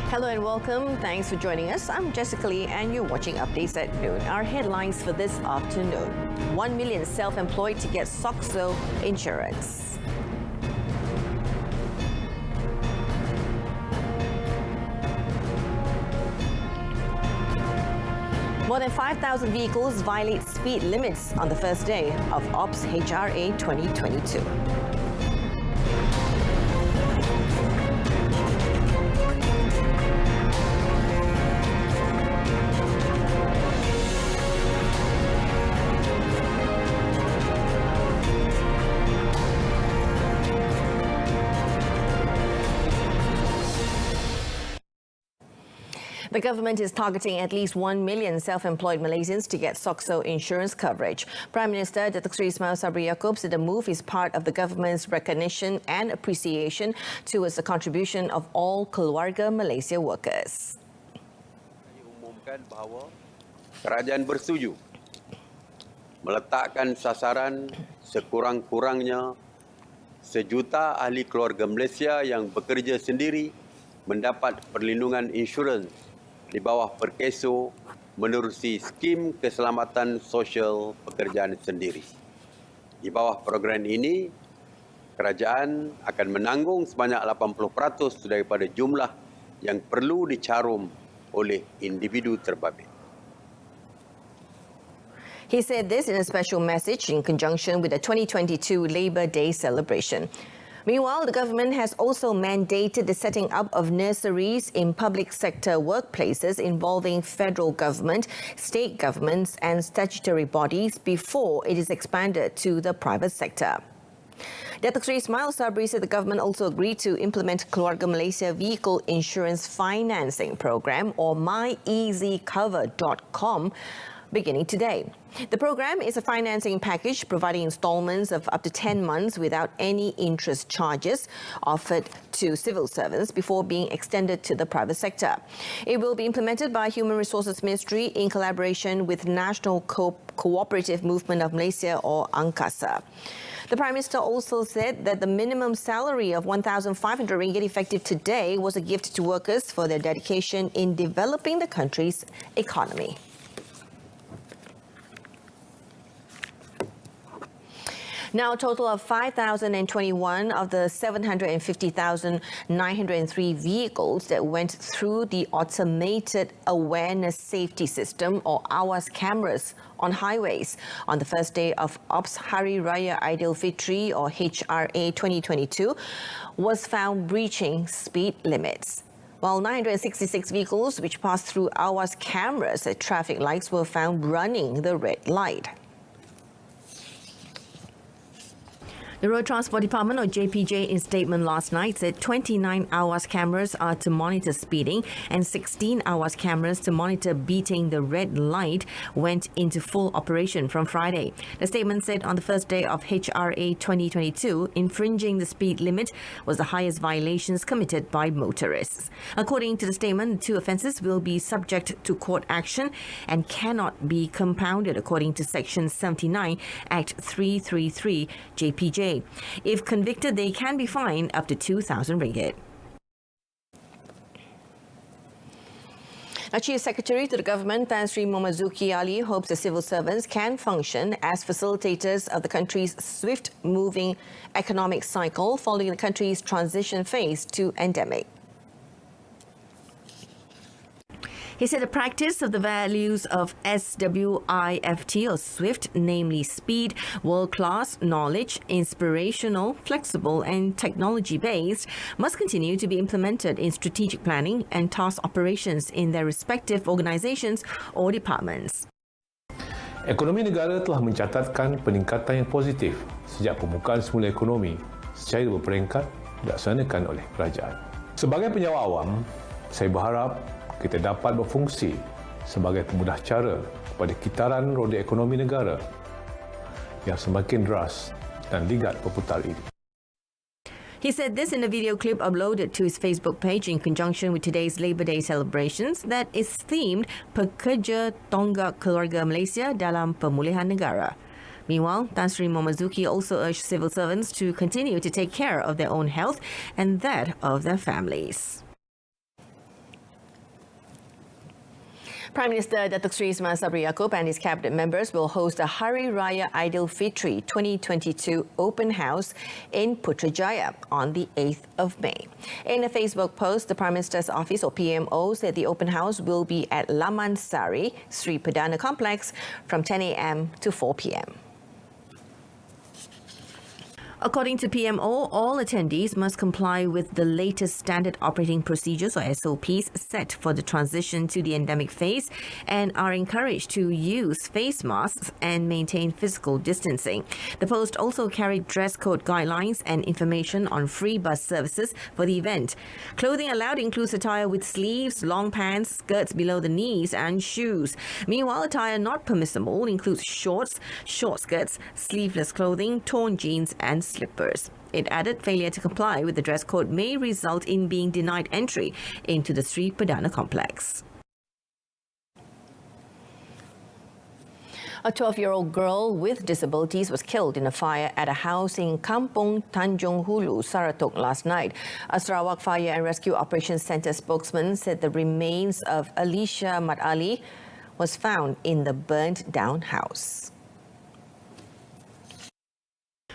Hello and welcome. Thanks for joining us. I'm Jessica Lee and you're watching Updates at Noon. Our headlines for this afternoon. 1 million self-employed to get SOXO insurance. More than 5,000 vehicles violate speed limits on the first day of Ops HRA 2022. The government is targeting at least 1 million self-employed Malaysians to get SOXO insurance coverage. Prime Minister Datuk Seri Ismail Sabri Yaakob said the move is part of the government's recognition and appreciation towards the contribution of all keluarga Malaysia workers. Diumumkan bahawa kerajaan bersetuju meletakkan sasaran sekurang-kurangnya 1 juta ahli keluarga Malaysia yang bekerja sendiri mendapat perlindungan insurans di bawah perkeso menerusi skim keselamatan sosial pekerjaan sendiri. Di bawah program ini, kerajaan akan menanggung sebanyak 80% daripada jumlah yang perlu dicarum oleh individu terbabit. He said this in a special message in conjunction with the 2022 Labour Day celebration. Meanwhile, the government has also mandated the setting up of nurseries in public sector workplaces involving federal government, state governments and statutory bodies before it is expanded to the private sector. Datuk Seri Ismail Sabri said the government also agreed to implement Keluarga Malaysia Vehicle Insurance Financing Program or myeasycover.com beginning today. The program is a financing package providing installments of up to 10 months without any interest charges offered to civil servants before being extended to the private sector. It will be implemented by Human Resources Ministry in collaboration with National Cooperative Movement of Malaysia or ANKASA. The Prime Minister also said that the minimum salary of 1,500 ringgit effective today was a gift to workers for their dedication in developing the country's economy. Now, a total of 5,021 of the 750,903 vehicles that went through the Automated Awareness Safety System or AWAS cameras on highways on the first day of Ops Hari Raya Aidilfitri or HRA 2022 was found breaching speed limits. While 966 vehicles which passed through AWAS cameras at traffic lights were found running the red light. The Road Transport Department or JPJ in statement last night said 29 AWAS cameras are to monitor speeding and 16 AWAS cameras to monitor beating the red light went into full operation from Friday. The statement said on the first day of HRA 2022, infringing the speed limit was the highest violations committed by motorists. According to the statement, the two offences will be subject to court action and cannot be compounded according to Section 79, Act 333 JPJ. If convicted, they can be fined up to 2,000 ringgit. Our Chief Secretary to the Government, Tan Sri Momazuki Ali, hopes the civil servants can function as facilitators of the country's swift-moving economic cycle following the country's transition phase to endemic. He said the practice of the values of SWIFT or SWIFT, namely speed, world-class, knowledge, inspirational, flexible and technology-based, must continue to be implemented in strategic planning and task operations in their respective organisations or departments. Ekonomi negara telah mencatatkan peningkatan yang positif sejak pembukaan semula ekonomi secara berperingkat dilaksanakan oleh kerajaan. Sebagai penjawat awam, saya berharap kita dapat berfungsi sebagai pemudah cara kepada kitaran roda ekonomi negara yang semakin deras dan ligat berputar ini. He said this in a video clip uploaded to his Facebook page in conjunction with today's Labour Day celebrations that is themed Pekerja Tonggak Keluarga Malaysia dalam Pemulihan Negara. Meanwhile, Tan Sri Momazuki also urged civil servants to continue to take care of their own health and that of their families. Prime Minister Datuk Seri Semasa and his cabinet members will host a Hari Raya Aidilfitri 2022 open house in Putrajaya on the 8th of May. In a Facebook post, the Prime Minister's office or PMO said the open house will be at Laman Sari, Sri Perdana Complex from 10 a.m. to 4 p.m. According to PMO, all attendees must comply with the latest standard operating procedures or SOPs set for the transition to the endemic phase and are encouraged to use face masks and maintain physical distancing. The post also carried dress code guidelines and information on free bus services for the event. Clothing allowed includes attire with sleeves, long pants, skirts below the knees and shoes. Meanwhile, attire not permissible includes shorts, short skirts, sleeveless clothing, torn jeans and slippers. It added failure to comply with the dress code may result in being denied entry into the Sri Perdana complex. A 12-year-old girl with disabilities was killed in a fire at a house in Kampung Tanjung Hulu, Saratok last night. A Sarawak Fire and Rescue Operations Centre spokesman said the remains of Alicia Mat Ali was found in the burnt-down house.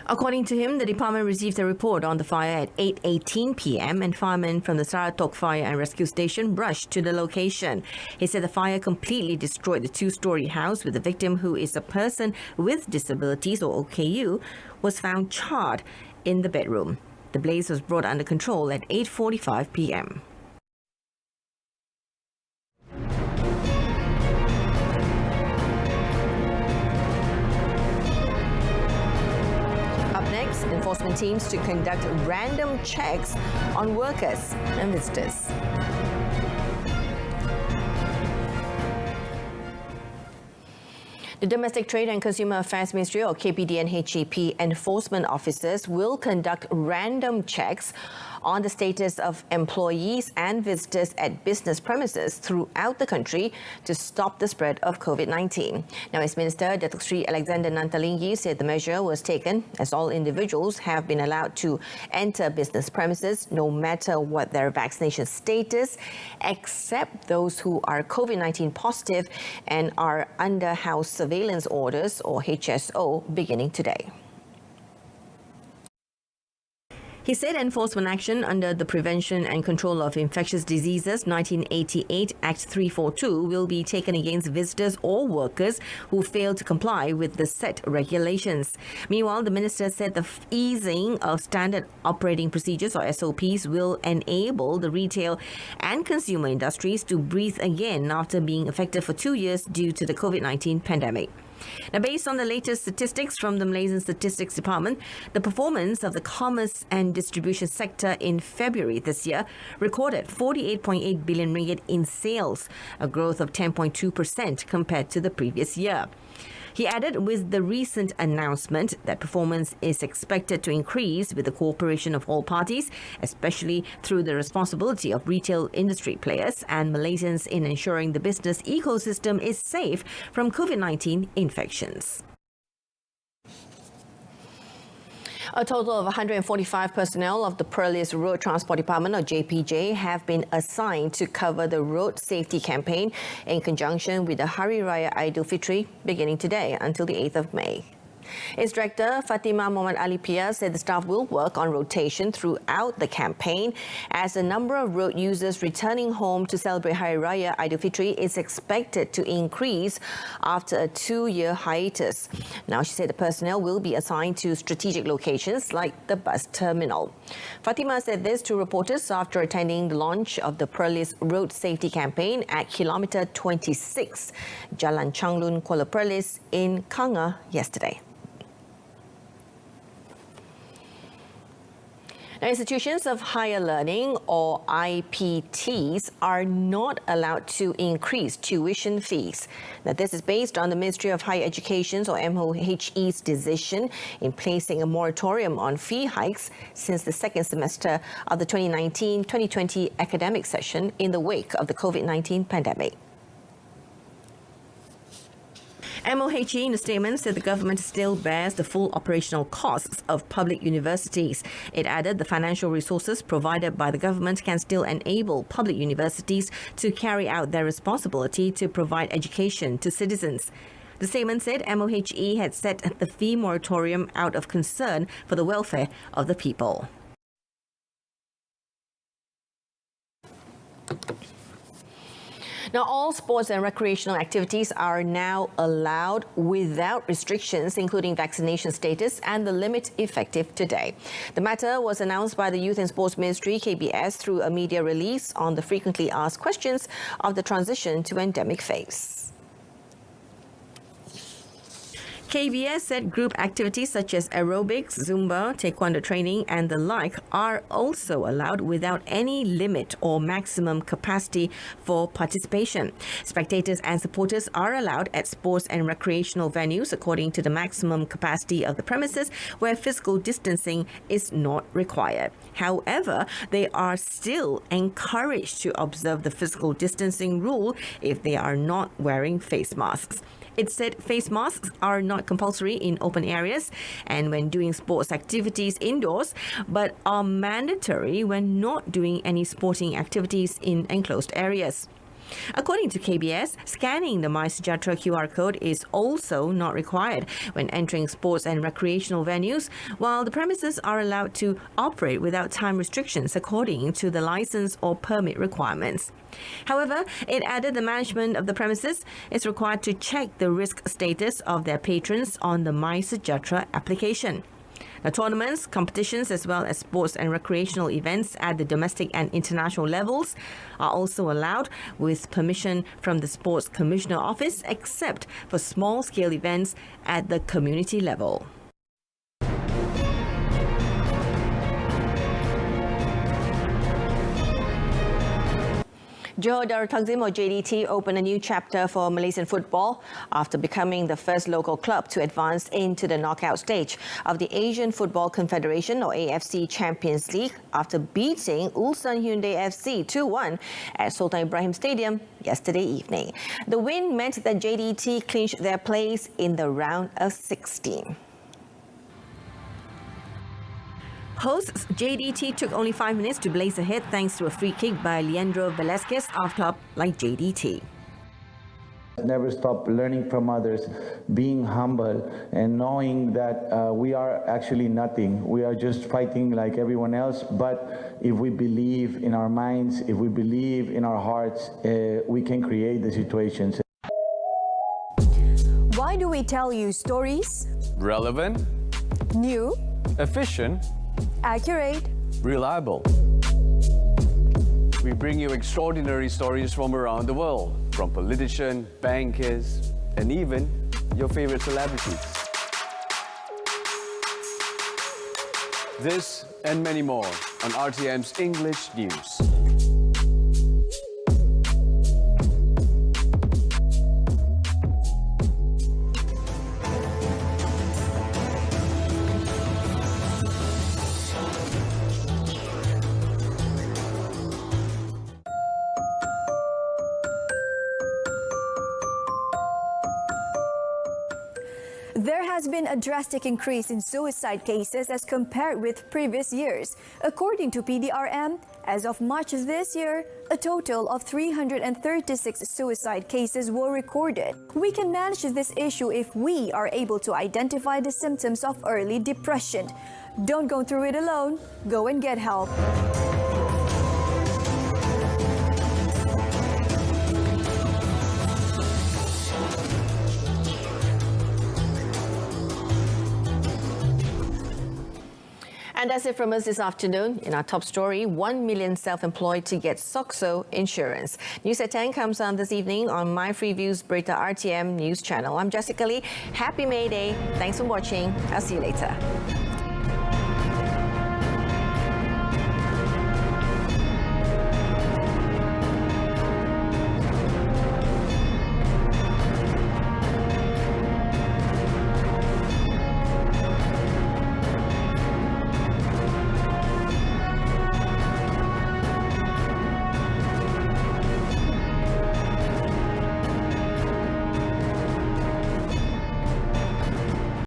According to him, the department received a report on the fire at 8:18 p.m. and firemen from the Saratok Fire and Rescue Station rushed to the location. He said the fire completely destroyed the two-story house with the victim, who is a person with disabilities or OKU, was found charred in the bedroom. The blaze was brought under control at 8:45 p.m. Enforcement teams to conduct random checks on workers and visitors. The Domestic Trade and Consumer Affairs Ministry or KPD and HEP enforcement officers will conduct random checks on the status of employees and visitors at business premises throughout the country to stop the spread of COVID-19. Now, as Minister Datuk Seri Alexander Nantalinggi said the measure was taken as all individuals have been allowed to enter business premises no matter what their vaccination status, except those who are COVID-19 positive and are under house surveillance orders or HSO beginning today. He said enforcement action under the Prevention and Control of Infectious Diseases 1988 Act 342 will be taken against visitors or workers who fail to comply with the set regulations. Meanwhile, the minister said the easing of standard operating procedures or SOPs will enable the retail and consumer industries to breathe again after being affected for 2 years due to the COVID-19 pandemic. Now, based on the latest statistics from the Malaysian Statistics Department, the performance of the commerce and distribution sector in February this year recorded 48.8 billion ringgit in sales, a growth of 10.2% compared to the previous year. He added with the recent announcement that performance is expected to increase with the cooperation of all parties, especially through the responsibility of retail industry players and Malaysians in ensuring the business ecosystem is safe from COVID-19 infections. A total of 145 personnel of the Perlis Road Transport Department or JPJ have been assigned to cover the road safety campaign in conjunction with the Hari Raya Aidilfitri beginning today until the 8th of May. Its director, Fatima Muhammad Ali Pia, said the staff will work on rotation throughout the campaign as the number of road users returning home to celebrate Hari Raya Aidilfitri is expected to increase after a 2-year hiatus. Now, she said the personnel will be assigned to strategic locations like the bus terminal. Fatima said this to reporters after attending the launch of the Perlis Road Safety Campaign at kilometre 26, Jalan Changlun, Kuala Perlis in Kanga yesterday. Now, institutions of higher learning or IPTs are not allowed to increase tuition fees. Now, this is based on the Ministry of Higher Education's or MOHE's decision in placing a moratorium on fee hikes since the second semester of the 2019-2020 academic session in the wake of the COVID-19 pandemic. MOHE in a statement said the government still bears the full operational costs of public universities. It added the financial resources provided by the government can still enable public universities to carry out their responsibility to provide education to citizens. The statement said MOHE had set the fee moratorium out of concern for the welfare of the people. Now, all sports and recreational activities are now allowed without restrictions, including vaccination status and the limit effective today. The matter was announced by the Youth and Sports Ministry, KBS, through a media release on the frequently asked questions of the transition to endemic phase. KBS said group activities such as aerobics, Zumba, taekwondo training and the like are also allowed without any limit or maximum capacity for participation. Spectators and supporters are allowed at sports and recreational venues according to the maximum capacity of the premises where physical distancing is not required. However, they are still encouraged to observe the physical distancing rule if they are not wearing face masks. It said face masks are not compulsory in open areas and when doing sports activities indoors, but are mandatory when not doing any sporting activities in enclosed areas. According to KBS, scanning the MySejahtera QR code is also not required when entering sports and recreational venues, while the premises are allowed to operate without time restrictions according to the license or permit requirements. However, it added the management of the premises is required to check the risk status of their patrons on the MySejahtera application. Now, tournaments, competitions, as well as sports and recreational events at the domestic and international levels are also allowed with permission from the Sports Commissioner Office, except for small-scale events at the community level. Johor Darul Takzim, or JDT, opened a new chapter for Malaysian football after becoming the first local club to advance into the knockout stage of the Asian Football Confederation, or AFC, Champions League after beating Ulsan Hyundai FC 2-1 at Sultan Ibrahim Stadium yesterday evening. The win meant that JDT clinched their place in the round of 16. Hosts JDT took only 5 minutes to blaze ahead thanks to a free kick by Leandro Velasquez off top like JDT. Never stop learning from others, being humble and knowing that we are actually nothing. We are just fighting like everyone else, but if we believe in our minds, if we believe in our hearts, we can create the situations. Why do we tell you stories? Relevant, New, efficient, accurate, reliable. We bring you extraordinary stories from around the world, from politicians, bankers, and even your favorite celebrities. This and many more on RTM's English News. There has been a drastic increase in suicide cases as compared with previous years. According to PDRM, as of March this year, a total of 336 suicide cases were recorded. We can manage this issue if we are able to identify the symptoms of early depression. Don't go through it alone. Go and get help. And that's it from us this afternoon. In our top story, 1 million self-employed to get SOXO insurance. News at 10 comes on this evening on My Freeview's Berita RTM news channel. I'm Jessica Lee. Happy May Day. Thanks for watching. I'll see you later.